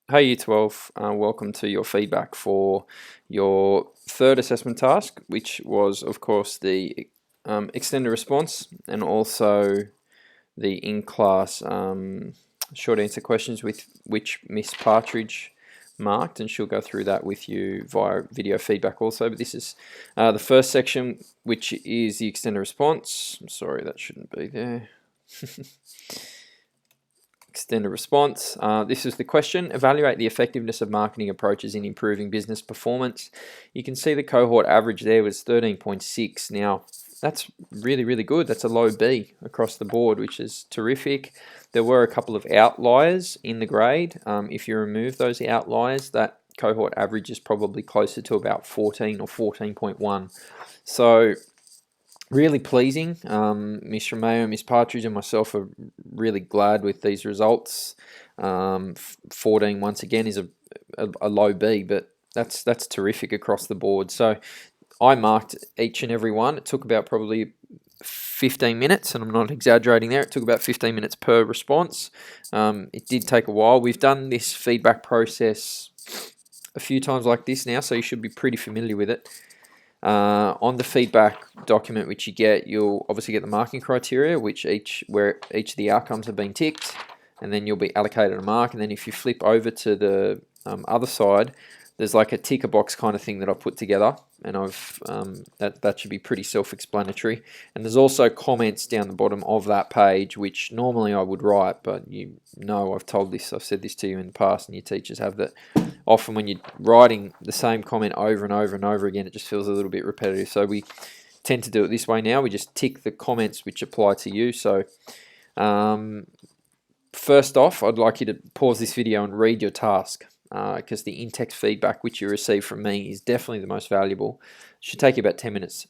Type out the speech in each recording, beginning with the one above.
Hey Year 12, welcome to your feedback for your third assessment task, which was, of course, the extended response and also the in-class short answer questions with which Miss Partridge marked, and she'll go through that with you via video feedback also. But this is the first section, which is the extended response. I'm sorry, that shouldn't be there. Extended response. This is the question. Evaluate the effectiveness of marketing approaches in improving business performance. You can see the cohort average there was 13.6. Now, that's really, really good. That's a low B across the board, which is terrific. There were a couple of outliers in the grade. If you remove those outliers, that cohort average is probably closer to about 14 or 14.1. So really pleasing. Miss Romeo, Miss Partridge, and myself are really glad with these results. 14 once again is a low B, but that's terrific across the board. So I marked each and every one. It took about probably 15 minutes, and I'm not exaggerating there. It took about 15 minutes per response. It did take a while. We've done this feedback process a few times like this now, so you should be pretty familiar with it. On the feedback document which you get, you'll obviously get the marking criteria, where each of the outcomes have been ticked, and then you'll be allocated a mark. And then if you flip over to the other side, there's like a ticker box kind of thing that I've put together, and that should be pretty self-explanatory. And there's also comments down the bottom of that page, which normally I would write, but I've said this to you in the past, and your teachers have that. Often when you're writing the same comment over and over and over again, it just feels a little bit repetitive. So we tend to do it this way now. We just tick the comments which apply to you. So first off, I'd like you to pause this video and read your task, because the in-text feedback which you receive from me is definitely the most valuable. It should take you about 10 minutes.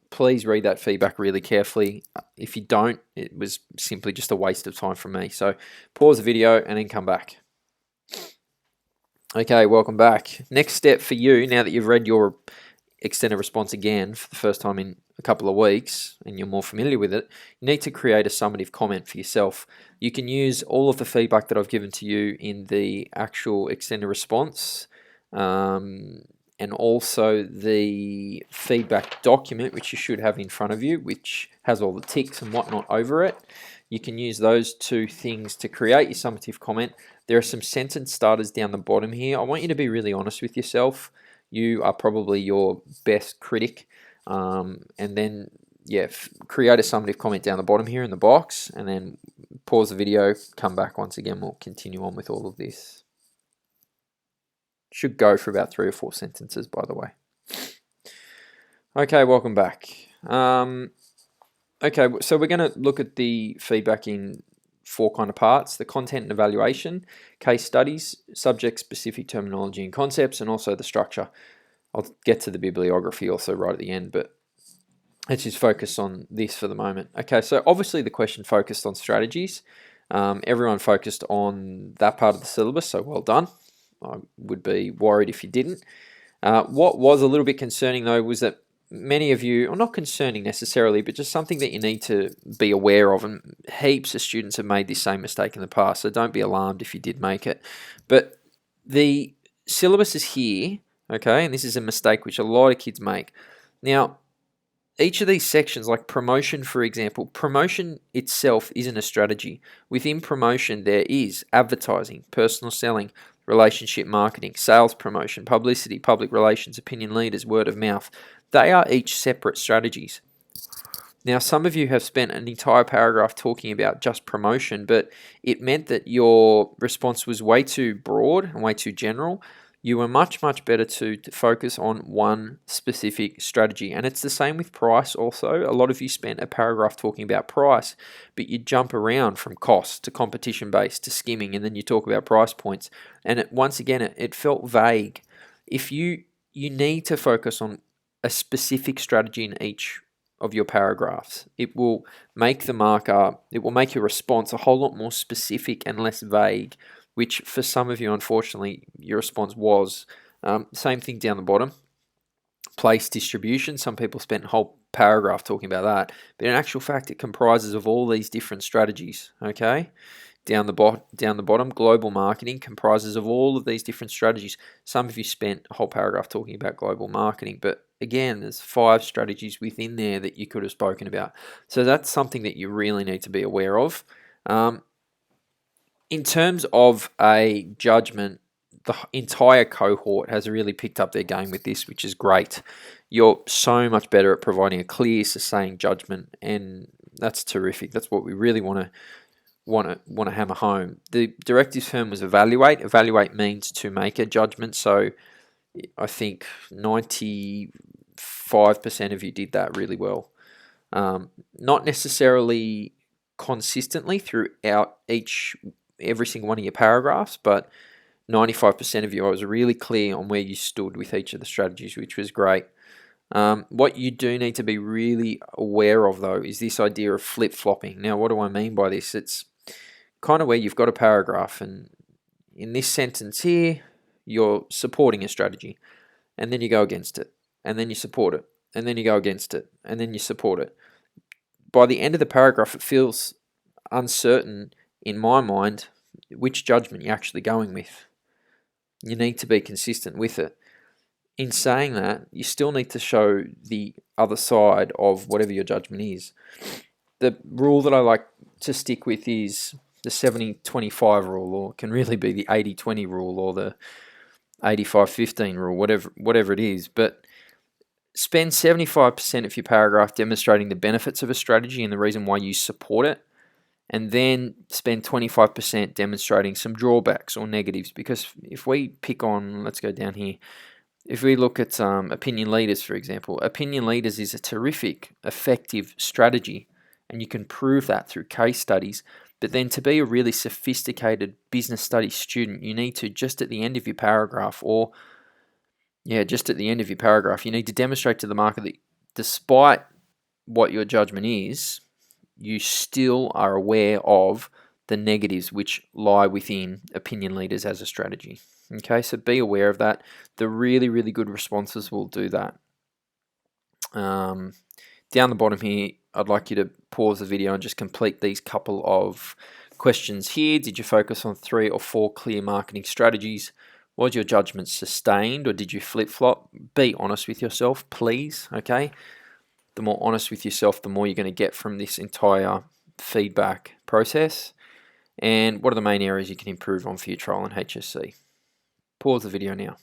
Please read that feedback really carefully. If you don't, it was simply just a waste of time from me. So pause the video and then come back. Okay, welcome back. Next step for you, now that you've read your extended response again for the first time in a couple of weeks and you're more familiar with it, you need to create a summative comment for yourself. You can use all of the feedback that I've given to you in the actual extended response, and also the feedback document, which you should have in front of you, which has all the ticks and whatnot over it. You can use those two things to create your summative comment. There are some sentence starters down the bottom here. I want you to be really honest with yourself. You are probably your best critic. And then, create a summative comment down the bottom here in the box, and then pause the video, come back once again. We'll continue on with all of this. Should go for about 3 or 4 sentences, by the way. Okay, welcome back. Okay, so we're going to look at the feedback in 4 kind of parts: the content and evaluation, case studies, subject-specific terminology and concepts, and also the structure. I'll get to the bibliography also right at the end, but let's just focus on this for the moment. Okay, so obviously the question focused on strategies. Everyone focused on that part of the syllabus, so well done. I would be worried if you didn't. What was a little bit concerning though was that many of you, or not concerning necessarily, but just something that you need to be aware of, and heaps of students have made this same mistake in the past, so don't be alarmed if you did make it. But the syllabus is here, okay, and this is a mistake which a lot of kids make. Now, each of these sections, like promotion, for example, promotion itself isn't a strategy. Within promotion, there is advertising, personal selling, relationship marketing, sales promotion, publicity, public relations, opinion leaders, word of mouth. They are each separate strategies. Now, some of you have spent an entire paragraph talking about just promotion, but it meant that your response was way too broad and way too general. You were much, much better to focus on one specific strategy. And it's the same with price also. A lot of you spent a paragraph talking about price, but you jump around from cost to competition-based to skimming, and then you talk about price points. And once again, it felt vague. If you need to focus on a specific strategy in each of your paragraphs, it will make the marker, it will make your response a whole lot more specific and less vague, which for some of you, unfortunately, your response was. Same thing down the bottom. Place distribution. Some people spent a whole paragraph talking about that, but in actual fact, it comprises of all these different strategies, okay? Down the bottom, global marketing comprises of all of these different strategies. Some of you spent a whole paragraph talking about global marketing, but again, there's 5 strategies within there that you could have spoken about. So that's something that you really need to be aware of. In terms of a judgment, the entire cohort has really picked up their game with this, which is great. You're so much better at providing a clear, sustained judgment, and that's terrific. That's what we really want to hammer home. The directive term was evaluate. Evaluate means to make a judgment. So I think 95% of you did that really well. Not necessarily consistently throughout every single one of your paragraphs, but 95% of you, I was really clear on where you stood with each of the strategies, which was great. What you do need to be really aware of, though, is this idea of flip-flopping. Now, what do I mean by this? It's kind of where you've got a paragraph, and in this sentence here, you're supporting a strategy, and then you go against it, and then you support it, and then you go against it, and then you support it. By the end of the paragraph, it feels uncertain, in my mind, which judgment you're actually going with. You need to be consistent with it. In saying that, you still need to show the other side of whatever your judgment is. The rule that I like to stick with is the 70-25 rule, or can really be the 80-20 rule, or the 85-15 rule, whatever it is. But spend 75% of your paragraph demonstrating the benefits of a strategy and the reason why you support it, and then spend 25% demonstrating some drawbacks or negatives. Because if we pick on, let's go down here, if we look at opinion leaders, for example, opinion leaders is a terrific, effective strategy, and you can prove that through case studies. But then to be a really sophisticated business studies student, you need to, just at the end of your paragraph, you need to demonstrate to the market that despite what your judgment is, you still are aware of the negatives which lie within opinion leaders as a strategy. Okay, so be aware of that. The really, really good responses will do that. Down the bottom here, I'd like you to pause the video and just complete these couple of questions here. Did you focus on 3 or 4 clear marketing strategies? Was your judgment sustained, or did you flip-flop? Be honest with yourself, please, okay? The more honest with yourself, the more you're going to get from this entire feedback process. And what are the main areas you can improve on for your trial and HSC? Pause the video now.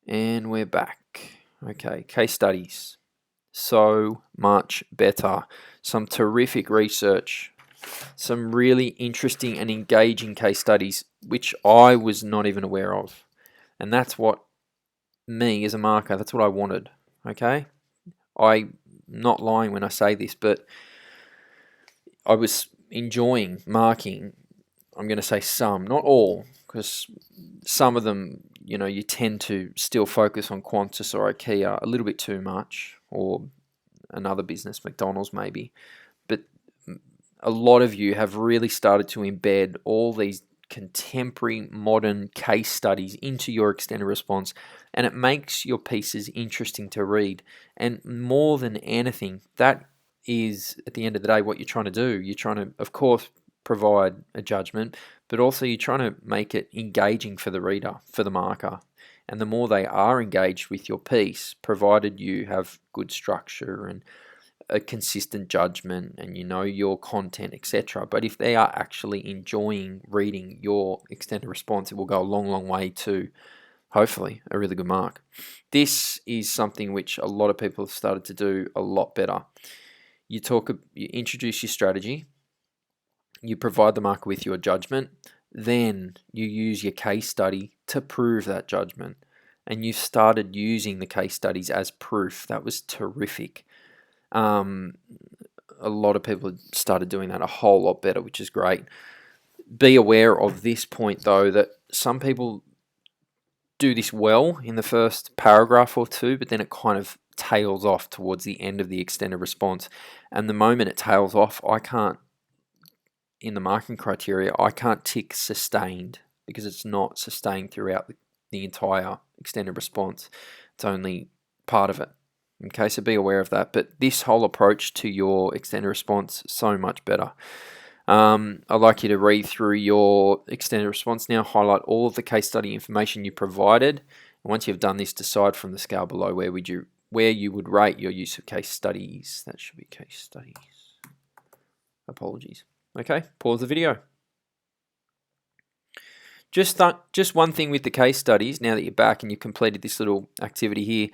And we're back. Okay, case studies. So much better. Some terrific research. Some really interesting and engaging case studies, which I was not even aware of. And that's what me as a marker, that's what I wanted. Okay? I'm not lying when I say this, but I was enjoying marking, I'm going to say some, not all, because some of them, you tend to still focus on Qantas or IKEA a little bit too much, or another business, McDonald's maybe. But a lot of you have really started to embed all these contemporary modern case studies into your extended response, and it makes your pieces interesting to read. And more than anything, that is at the end of the day what you're trying to do. You're trying to, of course, provide a judgment, but also you're trying to make it engaging for the reader, for the marker. And the more they are engaged with your piece, provided you have good structure and a consistent judgment and you know your content, etc. But if they are actually enjoying reading your extended response, it will go a long, long way to, hopefully, a really good mark. This is something which a lot of people have started to do a lot better. You introduce your strategy, you provide the marker with your judgment, then you use your case study to prove that judgment. And you've started using the case studies as proof. That was terrific. A lot of people have started doing that a whole lot better, which is great. Be aware of this point, though, that some people do this well in the first paragraph or two, but then it kind of tails off towards the end of the extended response. And the moment it tails off, in the marking criteria, I can't tick sustained, because it's not sustained throughout the entire extended response. It's only part of it. Okay, so be aware of that. But this whole approach to your extended response, so much better. I'd like you to read through your extended response now, highlight all of the case study information you provided. And once you've done this, decide from the scale below where you would rate your use of case studies. That should be case studies. Apologies. Okay, pause the video. Just one thing with the case studies, now that you're back and you've completed this little activity here,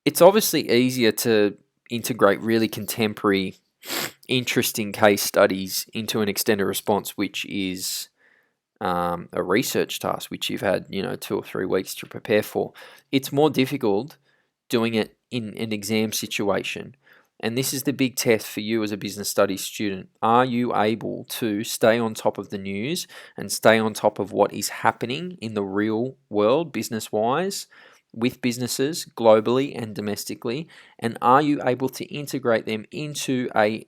it's obviously easier to integrate really contemporary, interesting case studies into an extended response, which is a research task, which you've had 2 or 3 weeks to prepare for. It's more difficult doing it in an exam situation. And this is the big test for you as a business studies student. Are you able to stay on top of the news and stay on top of what is happening in the real world, business-wise, with businesses globally and domestically? And are you able to integrate them into an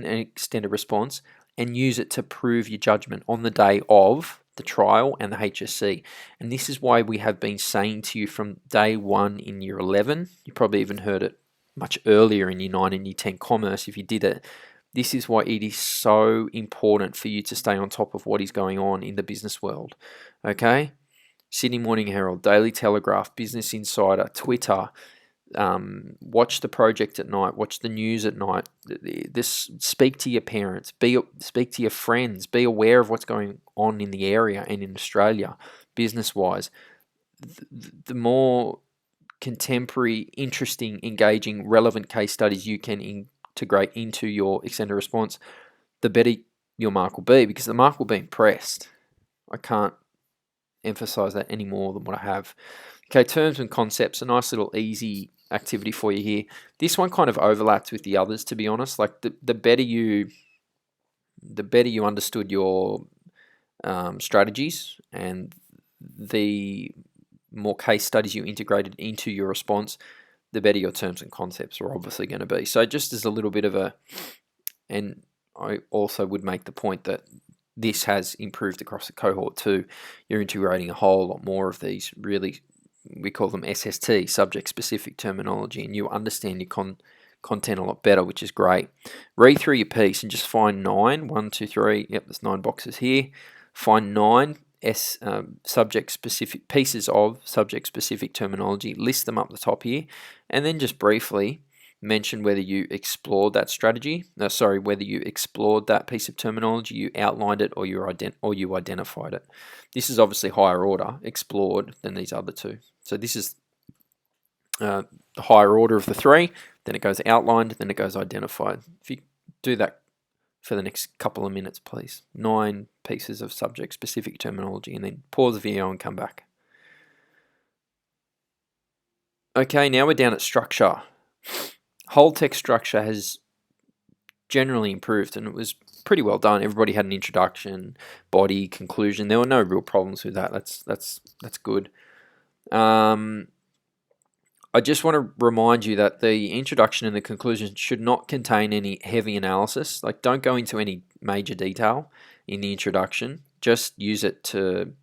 extended response and use it to prove your judgment on the day of the trial and the HSC? And this is why we have been saying to you from day one in year 11, you probably even heard it much earlier in year 9 and year 10 commerce if you did it. This is why it is so important for you to stay on top of what is going on in the business world. Okay? Sydney Morning Herald, Daily Telegraph, Business Insider, Twitter, watch the project at night, watch the news at night. Speak to your parents, speak to your friends, be aware of what's going on in the area and in Australia, business-wise. The more contemporary, interesting, engaging, relevant case studies you can integrate into your extended response, the better your mark will be, because the mark will be impressed. I can't emphasize that any more than what I have. Okay, terms and concepts, a nice little easy activity for you here. This one kind of overlaps with the others, to be honest. Like the better you understood your strategies and the more case studies you integrated into your response, the better your terms and concepts are obviously going to be. So just as a little bit of and I also would make the point that this has improved across the cohort too. You're integrating a whole lot more of these really, we call them SST, subject-specific terminology, and you understand your content a lot better, which is great. Read through your piece and just find 9, 1, 2, 3, yep, there's 9 boxes here. Find 9 subject-specific pieces of subject-specific terminology, list them up the top here, and then just briefly mention whether you explored that strategy. Whether you explored that piece of terminology, you outlined it, or you identified it. This is obviously higher order, explored, than these other two. So this is the higher order of the 3. Then it goes outlined, then it goes identified. If you do that for the next couple of minutes, please. 9 pieces of subject-specific terminology, and then pause the video and come back. Okay, now we're down at structure. Whole text structure has generally improved, and it was pretty well done. Everybody had an introduction, body, conclusion. There were no real problems with that. That's good. I just want to remind you that the introduction and the conclusion should not contain any heavy analysis. Like, don't go into any major detail in the introduction. Just use it to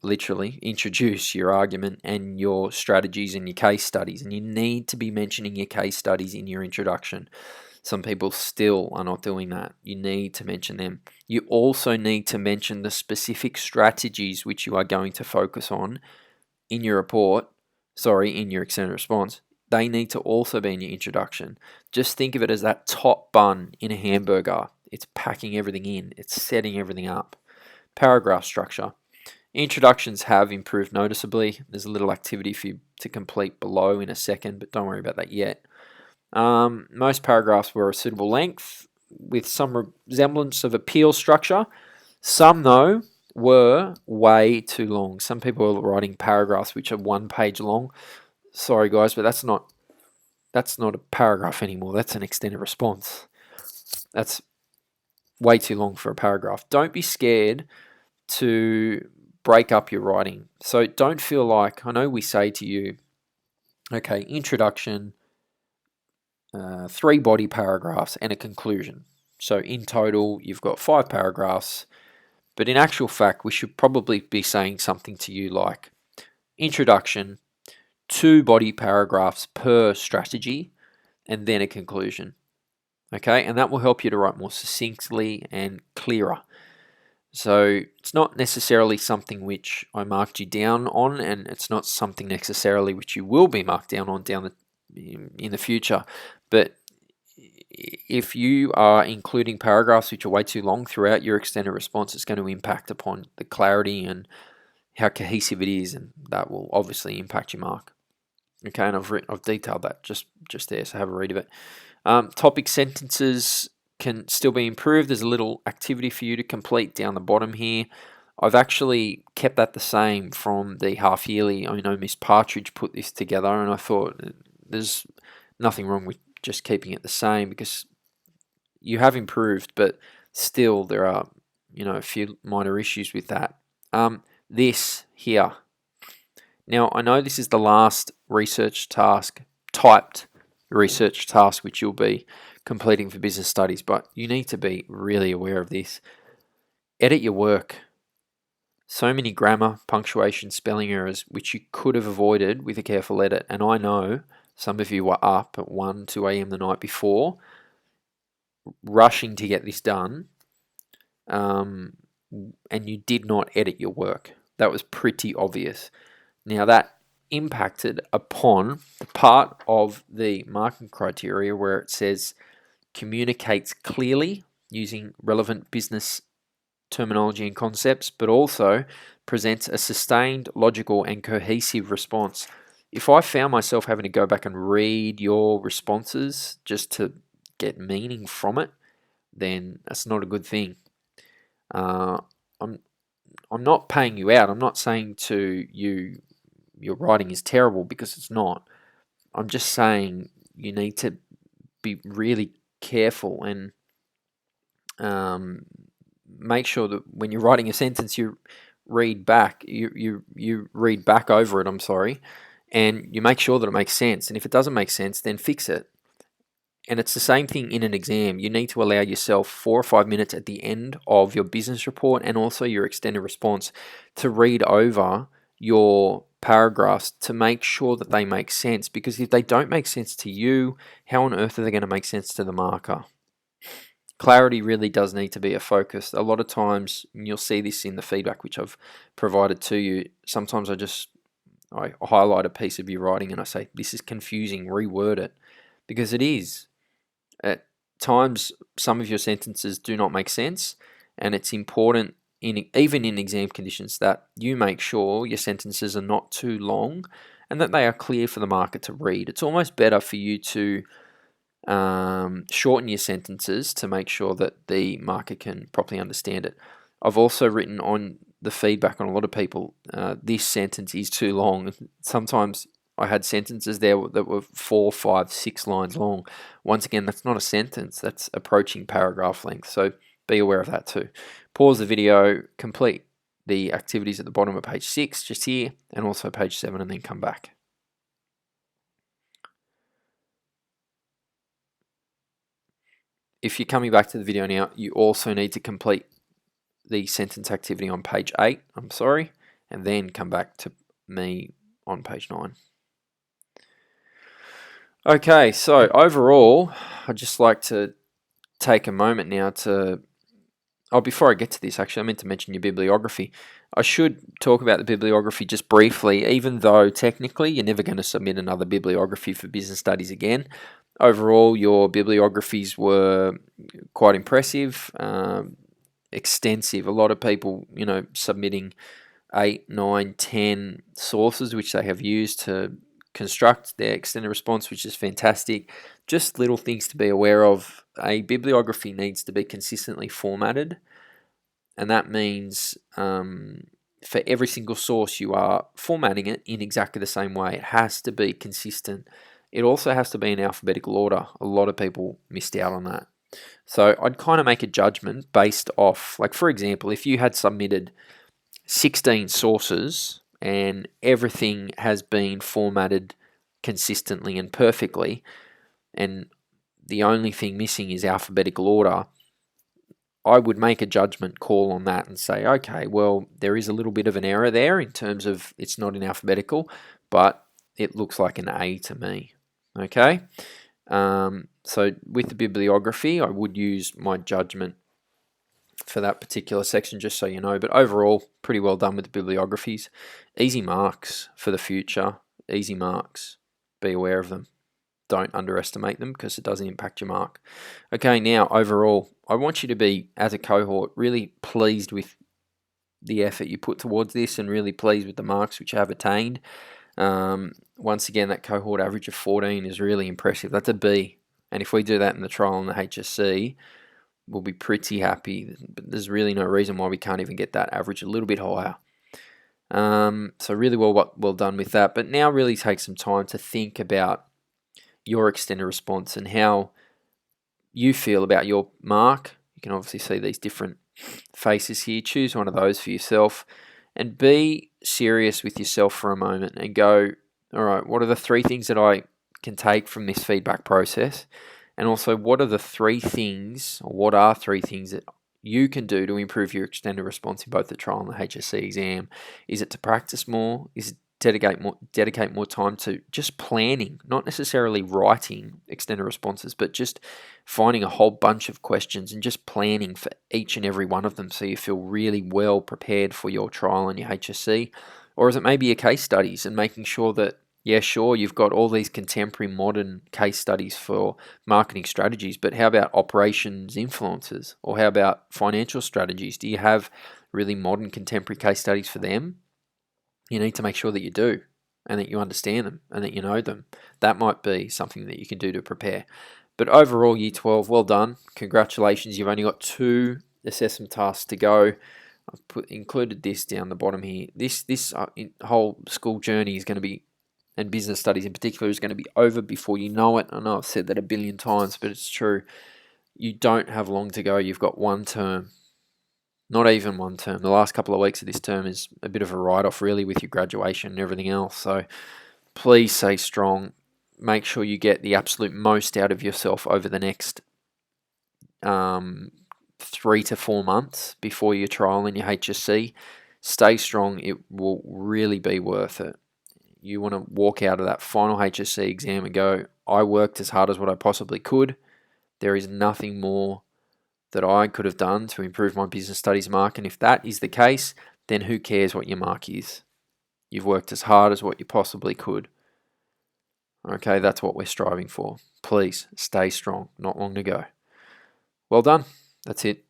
literally introduce your argument and your strategies and your case studies. And you need to be mentioning your case studies in your introduction. Some people still are not doing that. You need to mention them. You also need to mention the specific strategies which you are going to focus on in your report. In your extended response. They need to also be in your introduction. Just think of it as that top bun in a hamburger. It's packing everything in. It's setting everything up. Paragraph structure. Introductions have improved noticeably. There's a little activity for you to complete below in a second, but don't worry about that yet. Most paragraphs were a suitable length with some resemblance of appeal structure. Some, though, were way too long. Some people are writing paragraphs which are 1 page long. Sorry guys, but that's not a paragraph anymore. That's an extended response. That's way too long for a paragraph. Don't be scared to break up your writing. So don't feel like, I know we say to you, okay, introduction, 3 body paragraphs and a conclusion. So in total, you've got 5 paragraphs. But in actual fact, we should probably be saying something to you like introduction, 2 body paragraphs per strategy, and then a conclusion. Okay, and that will help you to write more succinctly and clearer. So it's not necessarily something which I marked you down on, and it's not something necessarily which you will be marked down on in the future. But if you are including paragraphs which are way too long throughout your extended response, it's going to impact upon the clarity and how cohesive it is, and that will obviously impact your mark. Okay, and I've detailed that just there, so have a read of it. Topic sentences can still be improved. There's a little activity for you to complete down the bottom here. I've actually kept that the same from the half yearly. I know Miss Partridge put this together, and I thought there's nothing wrong with just keeping it the same, because you have improved, but still there are a few minor issues with that. This here. Now, I know this is the last research task, typed research task, which you'll be completing for business studies, but you need to be really aware of this. Edit your work. So many grammar, punctuation, spelling errors, which you could have avoided with a careful edit. And I know some of you were up at 1, 2 a.m. the night before, rushing to get this done, and you did not edit your work. That was pretty obvious. Now, that impacted upon the part of the marking criteria where it says communicates clearly using relevant business terminology and concepts, but also presents a sustained, logical, and cohesive response. If I found myself having to go back and read your responses just to get meaning from it, then that's not a good thing. I'm not paying you out. I'm not saying to you your writing is terrible, because it's not. I'm just saying you need to be really careful and make sure that when you're writing a sentence, you read back. You read back over it. I'm sorry, and you make sure that it makes sense. And if it doesn't make sense, then fix it. And it's the same thing in an exam. You need to allow yourself 4 or 5 minutes at the end of your business report and also your extended response to read over your paragraphs to make sure that they make sense. Because if they don't make sense to you, how on earth are they going to make sense to the marker? Clarity really does need to be a focus. A lot of times, and you'll see this in the feedback which I've provided to you, sometimes I highlight a piece of your writing and I say, this is confusing, reword it. Because it is. At times, some of your sentences do not make sense, and it's important, even in exam conditions, that you make sure your sentences are not too long and that they are clear for the marker to read. It's almost better for you to shorten your sentences to make sure that the marker can properly understand it. I've also written on the feedback on a lot of people, this sentence is too long. Sometimes I had sentences there that were 4, 5, 6 lines long. Once again, that's not a sentence, that's approaching paragraph length. So be aware of that too. Pause the video, complete the activities at the bottom of page 6, just here, and also page 7, and then come back. If you're coming back to the video now, you also need to complete the sentence activity on page 8, and then come back to me on page 9. Okay, so overall, I'd just like to take a moment now to... Oh, before I get to this, actually, I meant to mention your bibliography. I should talk about the bibliography just briefly, even though technically you're never going to submit another bibliography for business studies again. Overall, your bibliographies were quite impressive, extensive. A lot of people, submitting 8, 9, 10 sources which they have used to construct their extended response, which is fantastic. Just little things to be aware of. A bibliography needs to be consistently formatted, and that means for every single source you are formatting it in exactly the same way. It has to be consistent. It also has to be in alphabetical order. A lot of people missed out on that. So I'd kind of make a judgment based off, like for example, if you had submitted 16 sources and everything has been formatted consistently and perfectly, and the only thing missing is alphabetical order, I would make a judgment call on that and say, okay, well, there is a little bit of an error there in terms of it's not in alphabetical, but it looks like an A to me. Okay? So with the bibliography, I would use my judgment for that particular section, just so you know. But overall, pretty well done with the bibliographies. Easy marks for the future. Easy marks. Be aware of them. Don't underestimate them because it doesn't impact your mark. Okay, now overall, I want you to be, as a cohort, really pleased with the effort you put towards this and really pleased with the marks which you have attained. Once again, that cohort average of 14 is really impressive. That's a B. And if we do that in the trial and the HSC, we'll be pretty happy. But there's really no reason why we can't even get that average a little bit higher. So really well done with that. But now really take some time to think about your extended response and how you feel about your mark. You can obviously see these different faces here. Choose one of those for yourself and be serious with yourself for a moment and go, all right, what are the 3 things that I can take from this feedback process? And also, what are 3 things that you can do to improve your extended response in both the trial and the HSC exam? Is it to practice more? Is it dedicate more time to just planning, not necessarily writing extended responses, but just finding a whole bunch of questions and just planning for each and every one of them so you feel really well prepared for your trial and your HSC? Or is it maybe your case studies and making sure that, yeah, sure, you've got all these contemporary modern case studies for marketing strategies, but how about operations influences? Or how about financial strategies? Do you have really modern contemporary case studies for them? You need to make sure that you do and that you understand them and that you know them. That might be something that you can do to prepare. But overall, Year 12, well done. Congratulations. You've only got 2 assessment tasks to go. I've included this down the bottom here. This whole school journey is going to be, and business studies in particular, is going to be over before you know it. I know I've said that a billion times, but it's true. You don't have long to go. You've got 1 term. Not even 1 term. The last couple of weeks of this term is a bit of a write-off, really, with your graduation and everything else. So please stay strong. Make sure you get the absolute most out of yourself over the next 3 to 4 months before your trial and your HSC. Stay strong. It will really be worth it. You want to walk out of that final HSC exam and go, I worked as hard as what I possibly could. There is nothing more that I could have done to improve my business studies mark. And if that is the case, then who cares what your mark is? You've worked as hard as what you possibly could. Okay, that's what we're striving for. Please stay strong. Not long to go. Well done. That's it.